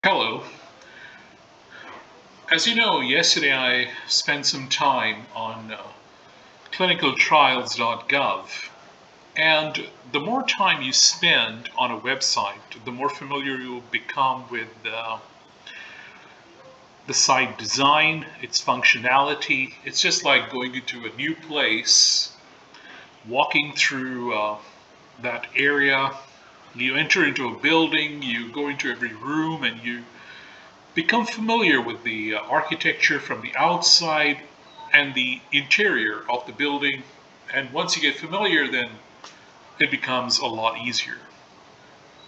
Hello. As you know, yesterday I spent some time on clinicaltrials.gov. And the more time you spend on a website, the more familiar you become with the site design, its functionality. It's just like going into a new place, walking through that area. You enter into a building, you go into every room, and you become familiar with the architecture from the outside and the interior of the building. And once you get familiar, then it becomes a lot easier.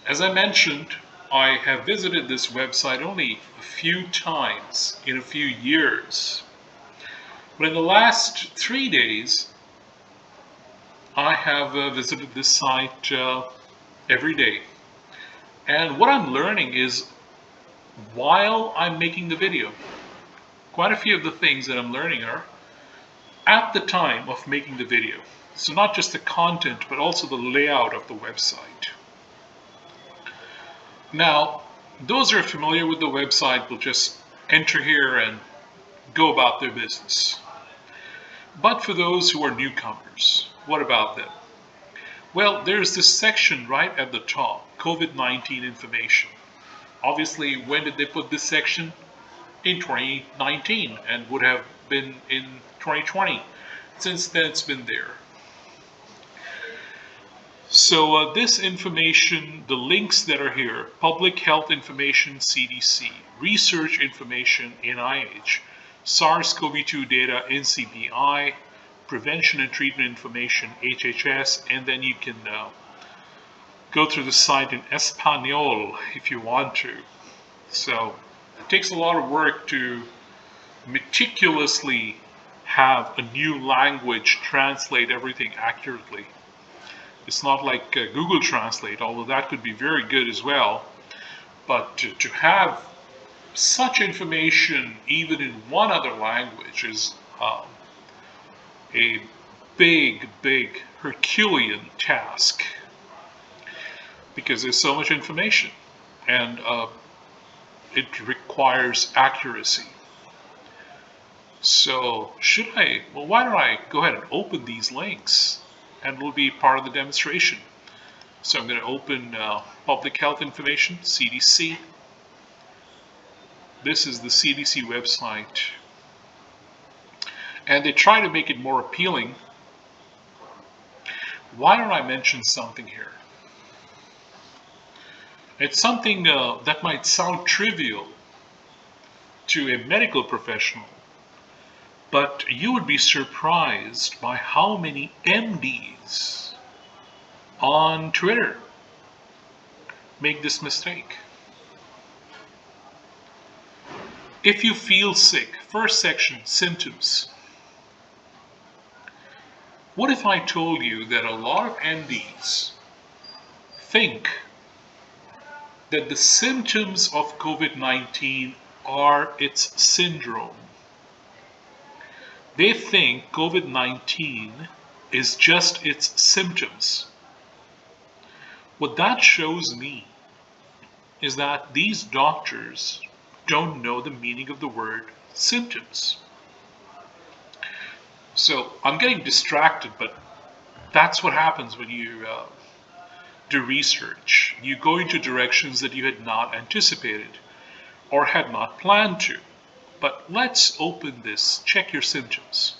As I mentioned, I have visited this website only a few times in a few years. But in the last 3 days, I have visited this site every day. And what I'm learning is while I'm making the video, quite a few of the things that I'm learning are at the time of making the video. So not just the content, but also the layout of the website. Now, those who are familiar with the website will just enter here and go about their business. But for those who are newcomers, what about them? Well, there's this section right at the top, COVID-19 information. Obviously, when did they put this section? In 2019, and would have been in 2020. Since then, it's been there. So this information, the links that are here, public health information, CDC, research information, NIH, SARS-CoV-2 data, NCBI, prevention and treatment information, HHS, and then you can go through the site in Espanol if you want to. So it takes a lot of work to meticulously have a new language translate everything accurately. It's not like Google Translate, although that could be very good as well. But to have such information even in one other language is a big Herculean task, because there's so much information and it requires accuracy. So why don't I go ahead and open these links, and it will be part of the demonstration. So I'm going to open public health information, CDC. This is the CDC website. And they try to make it more appealing. Why don't I mention something here? It's something that might sound trivial to a medical professional, but you would be surprised by how many MDs on Twitter make this mistake. If you feel sick, first section, symptoms. What if I told you that a lot of MDs think that the symptoms of COVID-19 are its syndrome? They think COVID-19 is just its symptoms. What that shows me is that these doctors don't know the meaning of the word symptoms. So I'm getting distracted, but that's what happens when you do research. You go into directions that you had not anticipated or had not planned to. But let's open this, check your symptoms.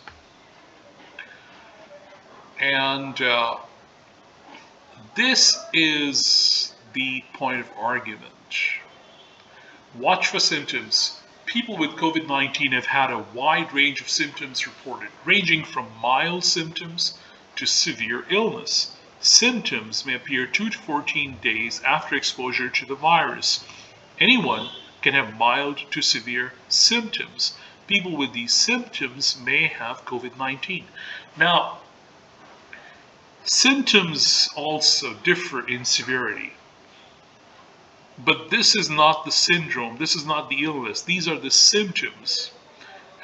And this is the point of argument. Watch for symptoms. People with COVID-19 have had a wide range of symptoms reported, ranging from mild symptoms to severe illness. Symptoms may appear 2 to 14 days after exposure to the virus. Anyone can have mild to severe symptoms. People with these symptoms may have COVID-19. Now, symptoms also differ in severity. But this is not the syndrome, this is not the illness, these are the symptoms.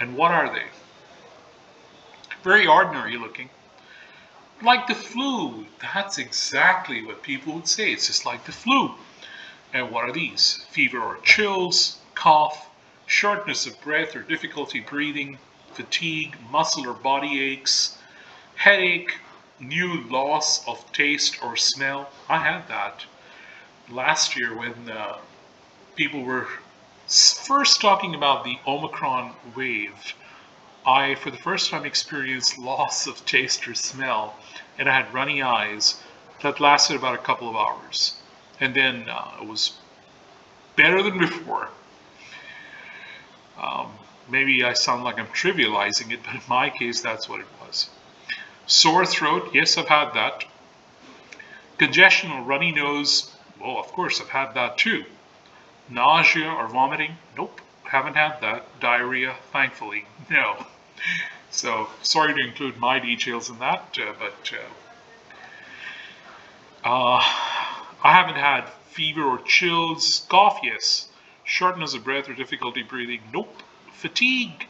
And what are they? Very ordinary looking. Like the flu. That's exactly what people would say. It's just like the flu. And what are these? Fever or chills, cough, shortness of breath or difficulty breathing, fatigue, muscle or body aches, headache, new loss of taste or smell. I had that last year when people were first talking about the Omicron wave. I, for the first time, experienced loss of taste or smell, and I had runny eyes that lasted about a couple of hours. And then it was better than before. Maybe I sound like I'm trivializing it, but in my case, that's what it was. Sore throat, yes, I've had that. Congestion or runny nose, well, of course, I've had that too. Nausea or vomiting, nope, haven't had that. Diarrhea, thankfully, no. So, sorry to include my details in that, but I haven't had fever or chills. Cough, yes. Shortness of breath or difficulty breathing, nope. Fatigue,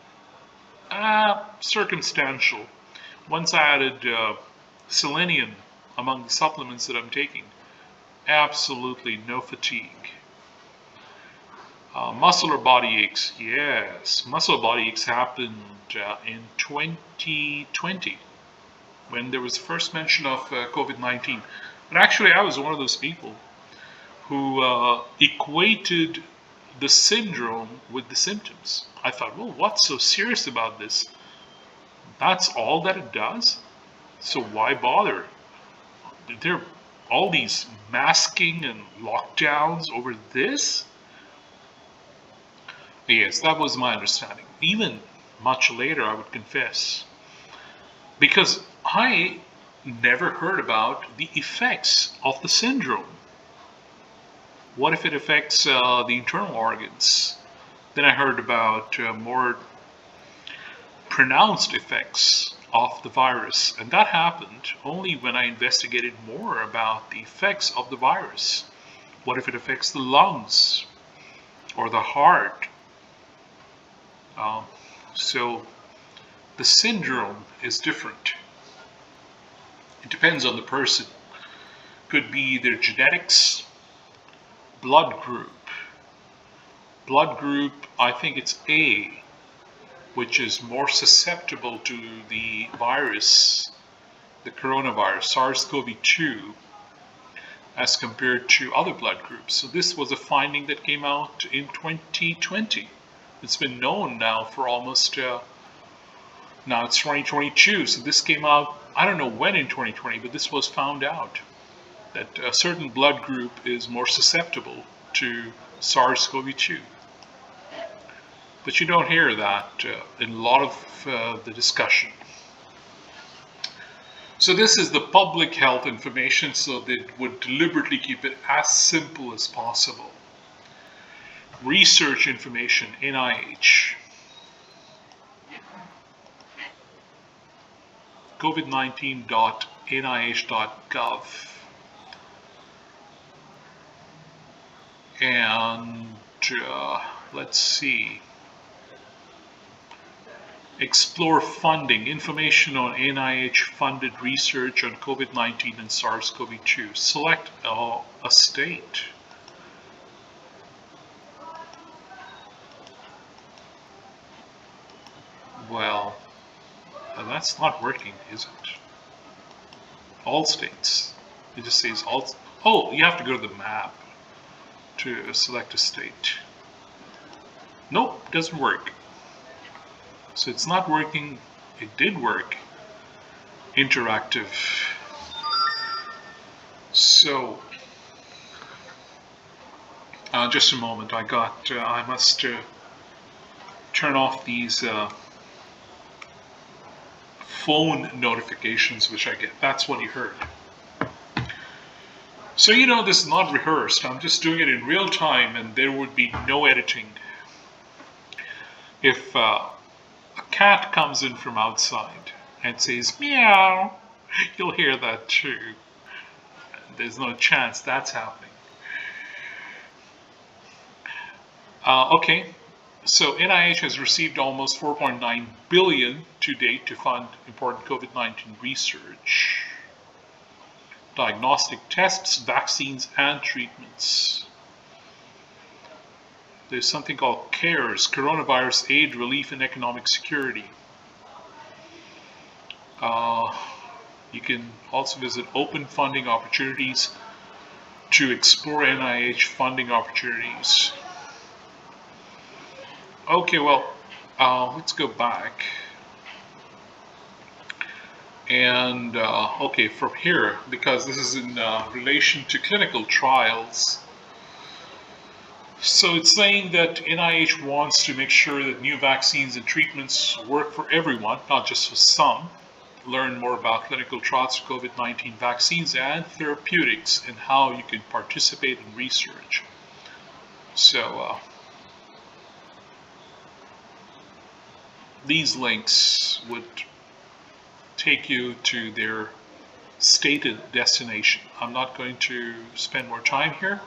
circumstantial. Once I added selenium among the supplements that I'm taking, absolutely no fatigue. Muscle or body aches, yes. Muscle or body aches happened in 2020 when there was first mention of COVID-19. But actually, I was one of those people who equated the syndrome with the symptoms. I thought, well, what's so serious about this? That's all that it does? So why bother? There are all these masking and lockdowns over this? Yes, that was my understanding. Even much later, I would confess. Because I never heard about the effects of the syndrome. What if it affects the internal organs? Then I heard about more pronounced effects of the virus, and that happened only when I investigated more about the effects of the virus. What if it affects the lungs or the heart? So the syndrome is different. It depends on the person. Could be their genetics, blood group. Blood group, I think it's A, which is more susceptible to the virus, the coronavirus, SARS-CoV-2, as compared to other blood groups. So this was a finding that came out in 2020. It's been known now for almost, now it's 2022, so this came out, I don't know when in 2020, but this was found out, that a certain blood group is more susceptible to SARS-CoV-2. But you don't hear that in a lot of the discussion. So this is the public health information, so they would deliberately keep it as simple as possible. Research information, NIH. COVID-19.nih.gov. And let's see. Explore funding, information on NIH-funded research on COVID-19 and SARS-CoV-2. Select a state. Well, that's not working, is it? All states. It just says all. Oh, you have to go to the map to select a state. Nope, doesn't work. So it's not working. It did work. Interactive. So, just a moment. I must turn off these phone notifications which I get. That's what you heard. So this is not rehearsed. I'm just doing it in real time, and there would be no editing. If a cat comes in from outside and says meow, you'll hear that too. There's no chance that's happening. Okay, so NIH has received almost $4.9 billion to date to fund important COVID-19 research, diagnostic tests, vaccines, and treatments. There's something called CARES, Coronavirus Aid, Relief, and Economic Security. You can also visit open funding opportunities to explore NIH funding opportunities. Okay, well, let's go back. And, okay, from here, because this is in relation to clinical trials. So it's saying that NIH wants to make sure that new vaccines and treatments work for everyone, not just for some. Learn more about clinical trials for COVID-19 vaccines and therapeutics and how you can participate in research. So these links would take you to their stated destination. I'm not going to spend more time here.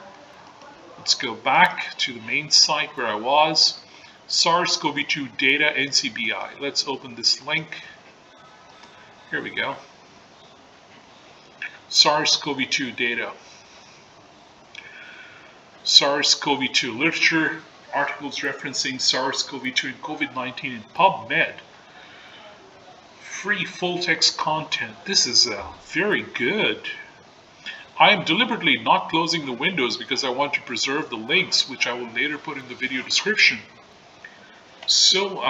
Let's go back to the main site where I was. SARS-CoV-2 data NCBI. Let's open this link. Here we go. SARS-CoV-2 data. SARS-CoV-2 literature. Articles referencing SARS-CoV-2 and COVID-19 in PubMed. Free full text content. This is very good. I am deliberately not closing the windows because I want to preserve the links, which I will later put in the video description. So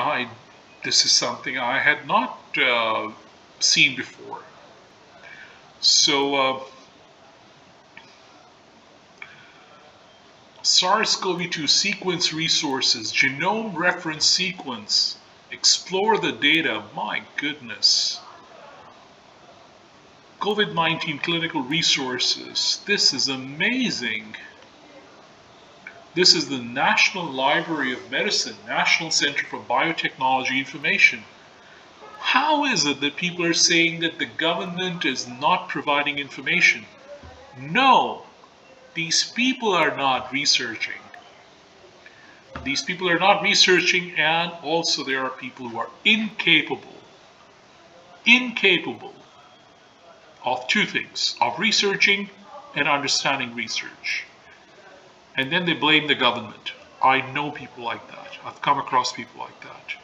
this is something I had not seen before. So SARS-CoV-2 sequence resources, genome reference sequence, explore the data, my goodness. COVID-19 clinical resources, this is amazing. This is the National Library of Medicine, National Center for Biotechnology Information. How is it that people are saying that the government is not providing information? No, these people are not researching. These people are not researching, and also there are people who are incapable of two things, of researching and understanding research. And then they blame the government. I know people like that. I've come across people like that.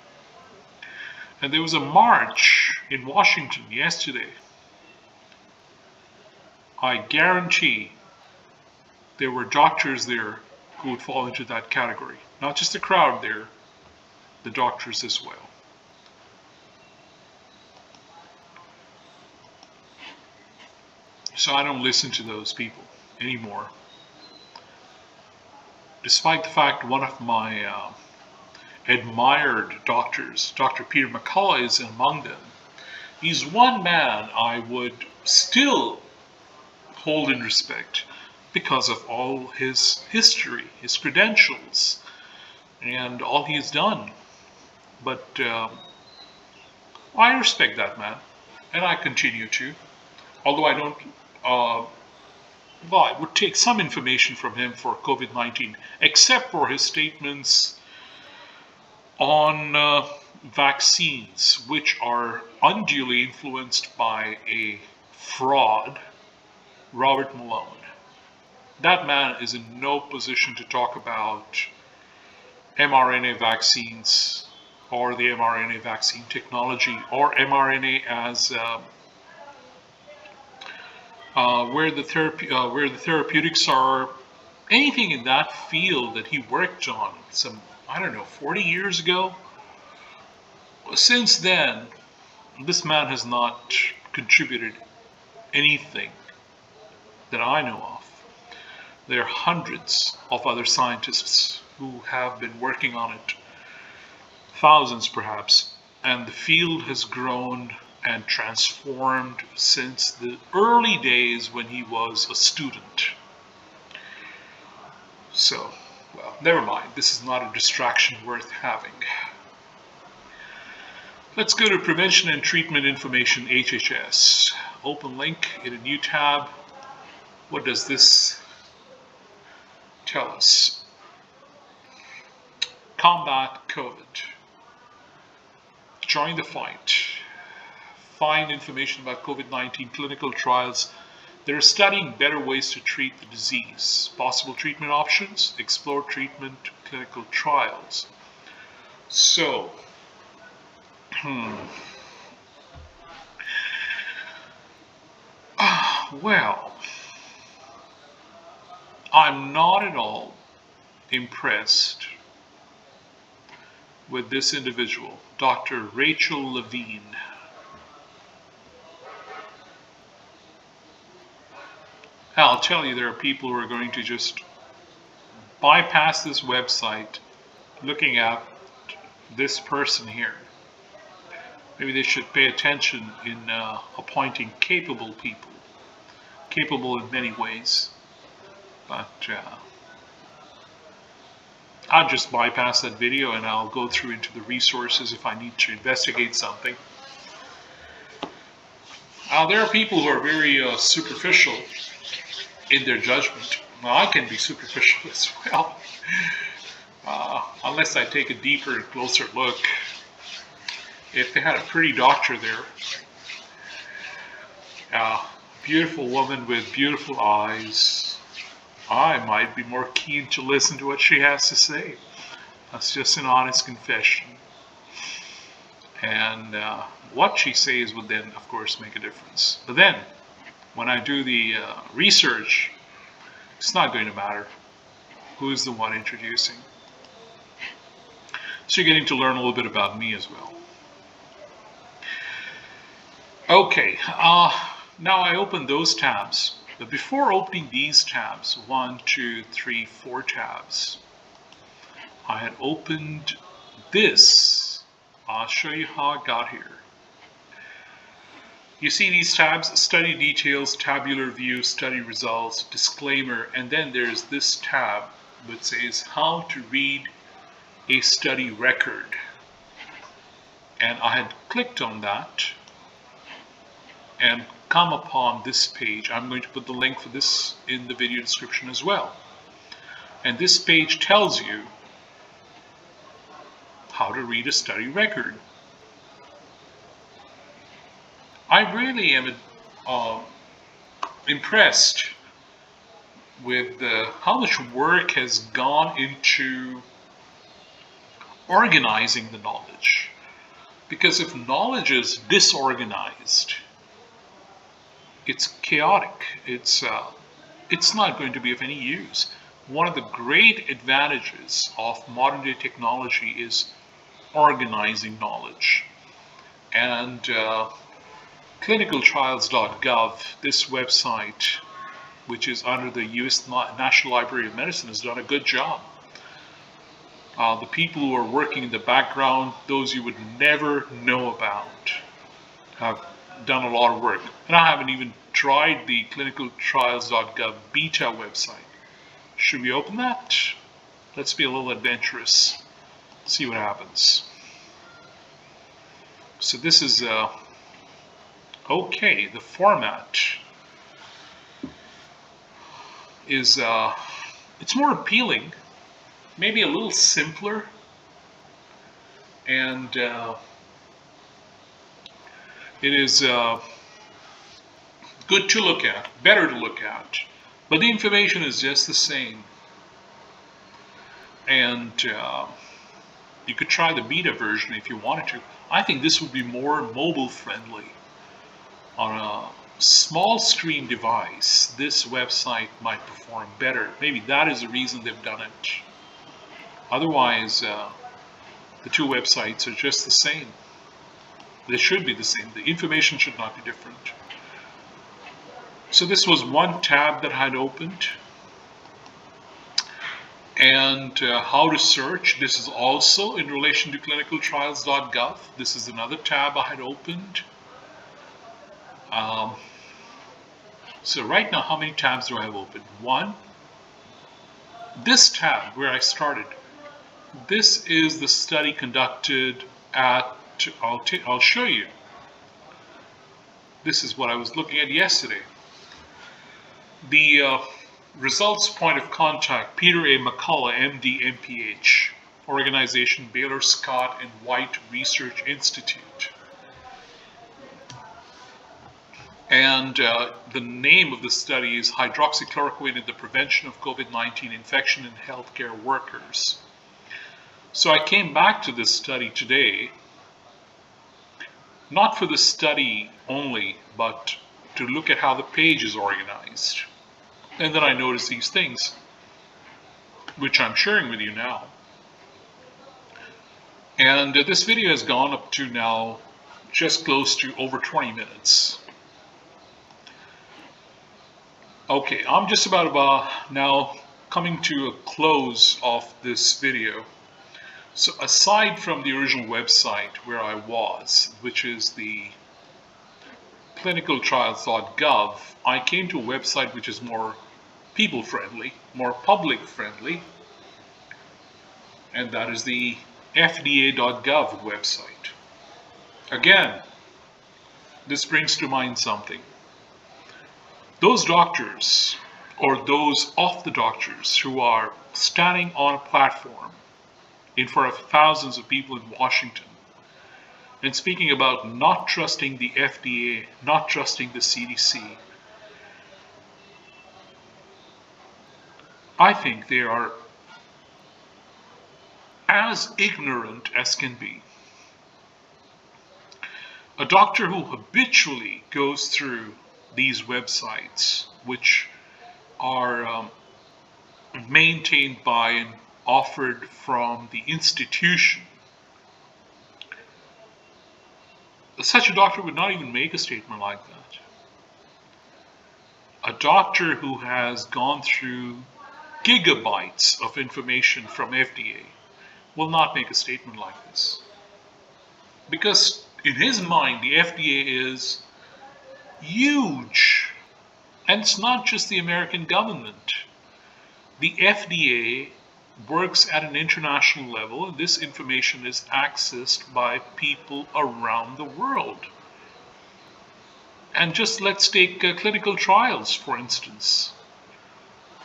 And there was a march in Washington yesterday. I guarantee there were doctors there who would fall into that category. Not just the crowd there, the doctors as well. So I don't listen to those people anymore. Despite the fact one of my admired doctors, Dr. Peter McCullough, is among them. He's one man I would still hold in respect because of all his history, his credentials, and all he has done. But I respect that man, and I continue to. Although I don't, well, I would take some information from him for COVID-19, except for his statements on vaccines, which are unduly influenced by a fraud, Robert Malone. That man is in no position to talk about mRNA vaccines or the mRNA vaccine technology or mRNA as where the therapeutics are, anything in that field that he worked on some, 40 years ago. Since then, this man has not contributed anything that I know of. There are hundreds of other scientists who have been working on it, thousands perhaps, and the field has grown and transformed since the early days when he was a student. So, well, never mind. This is not a distraction worth having. Let's go to Prevention and Treatment Information, HHS. Open link in a new tab. What does this tell us? Combat COVID. Join the fight. Find information about COVID-19 clinical trials that are studying better ways to treat the disease. Possible treatment options. Explore treatment clinical trials. So, well, I'm not at all impressed with this individual, Dr. Rachel Levine. I'll tell you, there are people who are going to just bypass this website looking at this person here. Maybe they should pay attention in appointing capable people, capable in many ways. But I'll just bypass that video and I'll go through into the resources if I need to investigate something. There are people who are very superficial in their judgment. Well, I can be superficial as well, unless I take a deeper and closer look. If they had a pretty doctor there, a beautiful woman with beautiful eyes, I might be more keen to listen to what she has to say. That's just an honest confession. And what she says would then, of course, make a difference. But then, when I do the research, it's not going to matter who's the one introducing. So you're getting to learn a little bit about me as well. Okay, now I opened those tabs. But before opening these tabs, 1, 2, 3, 4 tabs, I had opened this. I'll show you how I got here. You see these tabs: study details, tabular view, study results, disclaimer, and then there's this tab that says how to read a study record. And I had clicked on that and come upon this page. I'm going to put the link for this in the video description as well. And this page tells you how to read a study record. I really am impressed with how much work has gone into organizing the knowledge. Because if knowledge is disorganized, it's chaotic. It's not going to be of any use. One of the great advantages of modern day technology is organizing knowledge. And Clinicaltrials.gov, this website, which is under the U.S. National Library of Medicine, has done a good job. The people who are working in the background, those you would never know about, have done a lot of work. And I haven't even tried the Clinicaltrials.gov Beta website. Should we open that? Let's be a little adventurous. See what happens. So this is okay. The format is it's more appealing, maybe a little simpler, and it is good to look at, better to look at, but the information is just the same. And you could try the beta version if you wanted to. I think this would be more mobile friendly. On a small screen device, this website might perform better. Maybe that is the reason they've done it. Otherwise, the two websites are just the same. They should be the same. The information should not be different. So this was one tab that I had opened. And how to search. This is also in relation to clinicaltrials.gov. This is another tab I had opened. So right now, how many tabs do I have open? 1. This tab where I started. This is the study conducted at, I'll show you. This is what I was looking at yesterday. The results point of contact, Peter A. McCullough, MD, MPH, organization Baylor Scott and White Research Institute. And the name of the study is Hydroxychloroquine in the Prevention of COVID-19 Infection in Healthcare Workers. So I came back to this study today, not for the study only, but to look at how the page is organized. And then I noticed these things, which I'm sharing with you now. And this video has gone up to now just close to over 20 minutes. Okay, I'm just about now coming to a close of this video. So aside from the original website where I was, which is the Clinicaltrialsgov, I came to a website which is more people-friendly, more public-friendly, and that is the FDA.gov website. Again, this brings to mind something. Those doctors, or those of the doctors who are standing on a platform in front of thousands of people in Washington and speaking about not trusting the FDA, not trusting the CDC, I think they are as ignorant as can be. A doctor who habitually goes through these websites, which are maintained by and offered from the institution, such a doctor would not even make a statement like that. A doctor who has gone through gigabytes of information from FDA will not make a statement like this. Because in his mind, the FDA is huge. And it's not just the American government. The FDA works at an international level, and this information is accessed by people around the world. And just let's take clinical trials, for instance.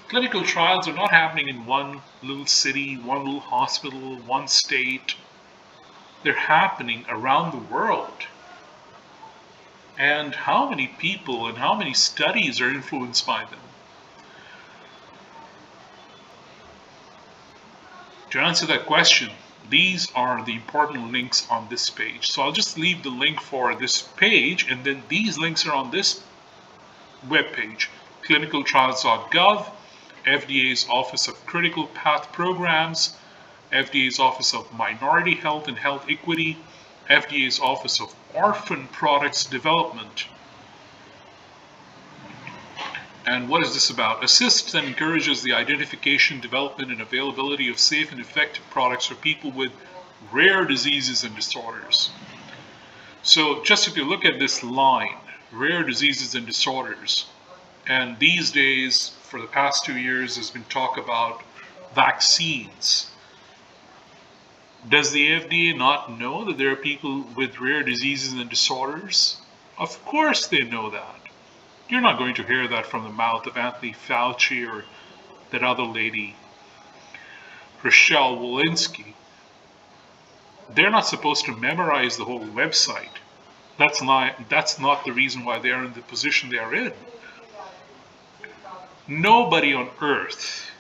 Clinical trials are not happening in one little city, one little hospital, one state. They're happening around the world. And how many people and how many studies are influenced by them? To answer that question, these are the important links on this page. So I'll just leave the link for this page, and then these links are on this webpage, clinicaltrials.gov, FDA's Office of Critical Path Programs, FDA's Office of Minority Health and Health Equity, FDA's Office of Orphan Products Development. And what is this about? Assists and encourages the identification, development, and availability of safe and effective products for people with rare diseases and disorders. So just if you look at this line, rare diseases and disorders, and these days, for the past 2 years, there's been talk about vaccines. Does the FDA not know that there are people with rare diseases and disorders? Of course they know that. You're not going to hear that from the mouth of Anthony Fauci or that other lady, Rachel Levine. They're not supposed to memorize the whole website. That's not the reason why they are in the position they are in. Nobody on earth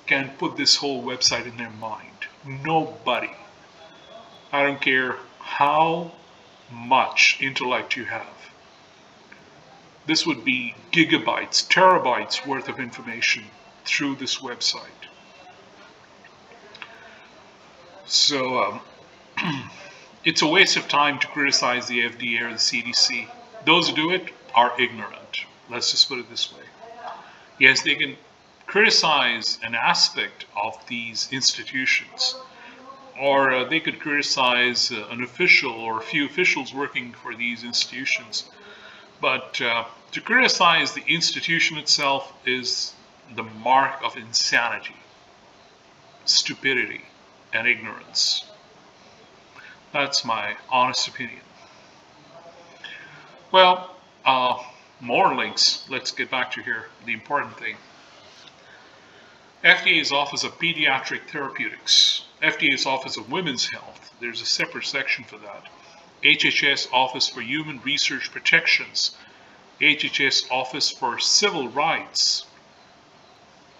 can put this whole website in their mind. Nobody. I don't care how much intellect you have. This would be gigabytes, terabytes worth of information through this website. So it's a waste of time to criticize the FDA or the CDC. Those who do it are ignorant. Let's just put it this way. Yes, they can criticize an aspect of these institutions, or they could criticize an official or a few officials working for these institutions. But to criticize the institution itself is the mark of insanity, stupidity, and ignorance. That's my honest opinion. Well, more links. Let's get back to here, the important thing. FDA's Office of Pediatric Therapeutics, FDA's Office of Women's Health, there's a separate section for that. HHS Office for Human Research Protections, HHS Office for Civil Rights,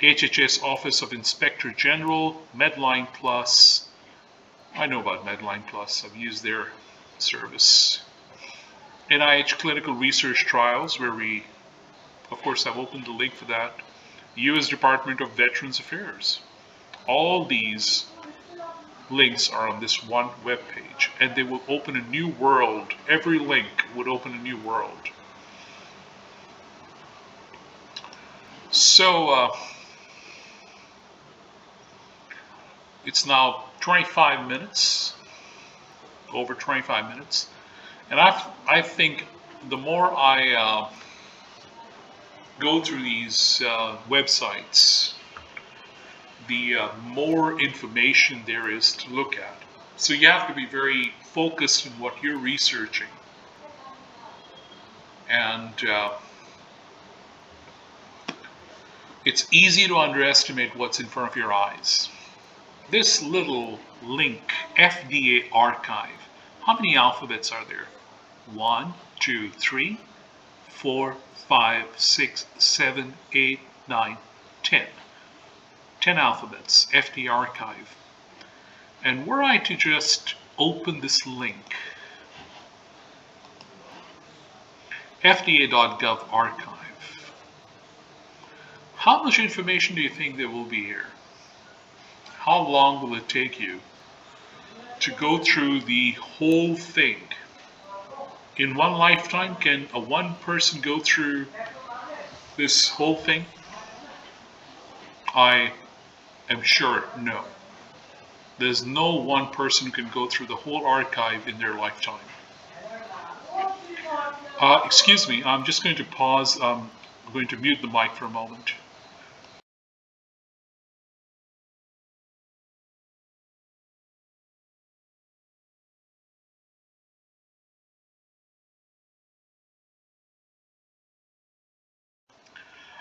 HHS Office of Inspector General, Medline Plus, I know about Medline Plus. I've used their service. NIH Clinical Research Trials, where we, of course, I've opened the link for that. U.S. Department of Veterans Affairs. All these links are on this one web page, and they will open a new world. Every link would open a new world. So it's now 25 minutes, over 25 minutes, and I think the more I go through these websites, the more information there is to look at. So you have to be very focused in what you're researching. And it's easy to underestimate what's in front of your eyes. This little link, FDA Archive, how many alphabets are there? 1, 2, 3, 4, 5, 6, 7, 8, 9, 10. 10 alphabets, FDA Archive. And were I to just open this link, FDA.gov Archive, how much information do you think there will be here? How long will it take you to go through the whole thing? In one lifetime, can a one person go through this whole thing? I am sure no. There's no one person who can go through the whole archive in their lifetime. Excuse me, I'm just going to pause. I'm going to mute the mic for a moment.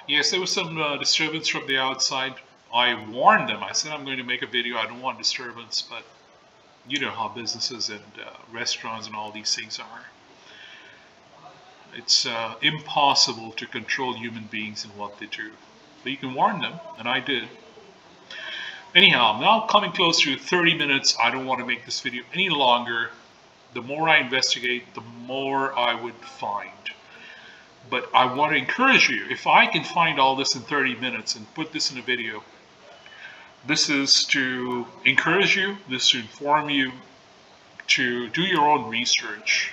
Yes, there was some disturbance from the outside. I warned them. I said I'm going to make a video. I don't want disturbance, but you know how businesses and restaurants and all these things are. It's impossible to control human beings and what they do. But you can warn them, and I did. Anyhow, I'm now coming close to 30 minutes. I don't want to make this video any longer. The more I investigate, the more I would find. But I want to encourage you, if I can find all this in 30 minutes and put this in a video, this is to encourage you, this is to inform you to do your own research.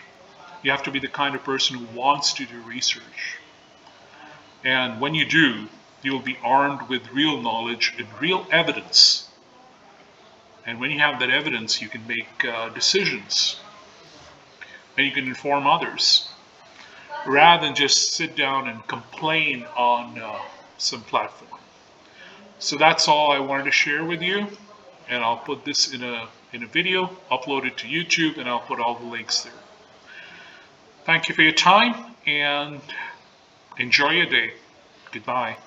You have to be the kind of person who wants to do research. And when you do, you'll be armed with real knowledge and real evidence. And when you have that evidence, you can make decisions. And you can inform others, rather than just sit down and complain on some platform. So that's all I wanted to share with you, and I'll put this in a video, upload it to YouTube, and I'll put all the links there. Thank you for your time, and enjoy your day. Goodbye.